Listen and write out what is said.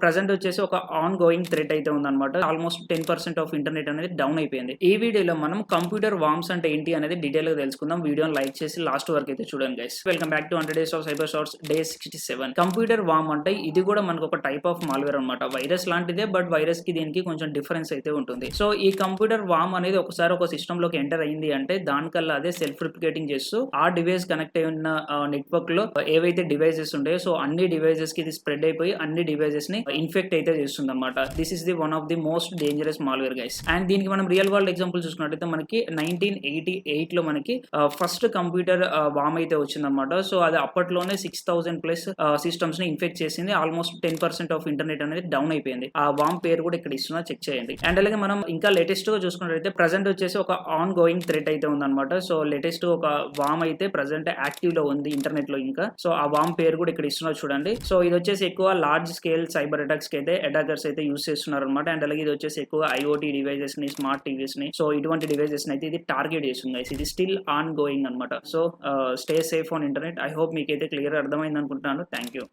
Present వచ్చేసి ఒక on going threat అయితే ఉందన్నమాట. ఆల్మోస్ట్ 10% ఆఫ్ ఇంటర్నెట్ అనేది డౌన్ అయిపోయింది. ఈ వీడియోలో మనం కంప్యూటర్ వార్మ్స్ అంటే ఏంటి అనేది డీటెయిల్ గా తెలుసుకుందాం. వీడియోని లైక్ చేసి లాస్ట్ వరకు అయితే చూడండి guys. Welcome back to 100 days of cyber shorts day 67. Computer worm అంటే ఇది కూడా మనకు ఒక టైప్ ఆఫ్ మాల్వేర్ అనమాట. వైరస్ లాంటిదే, బట్ వైరస్ కి దీనికి కొంచెం డిఫరెన్స్ అయితే ఉంటుంది. సో ఈ కంప్యూటర్ వార్మ్ అనేది ఒకసారి ఒక సిస్టమ్ లోకి ఎంటర్ అయింది అంటే దానికల్లా అదే సెల్ఫ్ రిప్లికేటింగ్ చేస్తూ ఆ డివైస్ కనెక్ట్ అయి ఉన్న నెట్వర్క్ లో ఏవైతే డివైసెస్ ఉంటాయో సో అన్ని డివైసెస్ కి ఇది స్ప్రెడ్ అయిపోయి అన్ని డివైసెస్ ని ఇన్ఫెక్ట్ అయితే చేస్తుంది అనమాట. This is the one of the most dangerous malware guys. And దీనికి మనం రియల్ వరల్డ్ ఎగ్జాంపుల్ చూసుకున్నట్టయితే మనకి 1988 లో మనకి ఫస్ట్ కంప్యూటర్ వామ్ అయితే వచ్చిందనమాట. సో అది అప్పట్లోనే 6000+ సిస్టమ్స్ ని ఇన్ఫెక్ట్ చేసింది. ఆల్మోస్ట్ 10% ఆఫ్ ఇంటర్నెట్ అనేది డౌన్ అయిపోయింది. ఆ వామ్ పేరు కూడా ఇక్కడ ఇస్తున్నా, చెక్ చేయండి. అండ్ అలాగే మనం ఇంకా లేటెస్ట్ గా చూసుకున్నట్టయితే ప్రెజెంట్ వచ్చేసి ఒక ఆన్ గోయింగ్ థ్రెట్ అయితే ఉందన్నమాట. సో లేటెస్ట్ ఒక వామ్ అయితే ప్రెజెంట్ యాక్టివ్ లో ఉంది ఇంటర్నెట్ లో ఇంకా. సో ఆ వామ్ పేరు కూడా ఇక్కడ ఇస్తున్నా చూడండి. సో ఇది వచ్చేసి ఎక్కువ లార్జ్ స్కేల్ సైబర్ అటాక్స్ కి అయితే అటాకర్స్ అయితే యూస్ చేస్తున్నారు అనమాట. అండ్ అలాగే ఇది వచ్చేసి ఎక్కువ ఐఓటీ డివైజెస్ ని, స్మార్ట్ టీవీస్ ని, సో ఇటువంటి డివైజెస్ ని అయితే ఇది టార్గెట్ చేస్తుంది. ఇది స్టిల్ ఆన్ గోయింగ్ అనమాట. So stay safe on internet. I hope మీకైతే క్లియర్ అర్థమైంది అనుకుంటున్నాను. Thank you.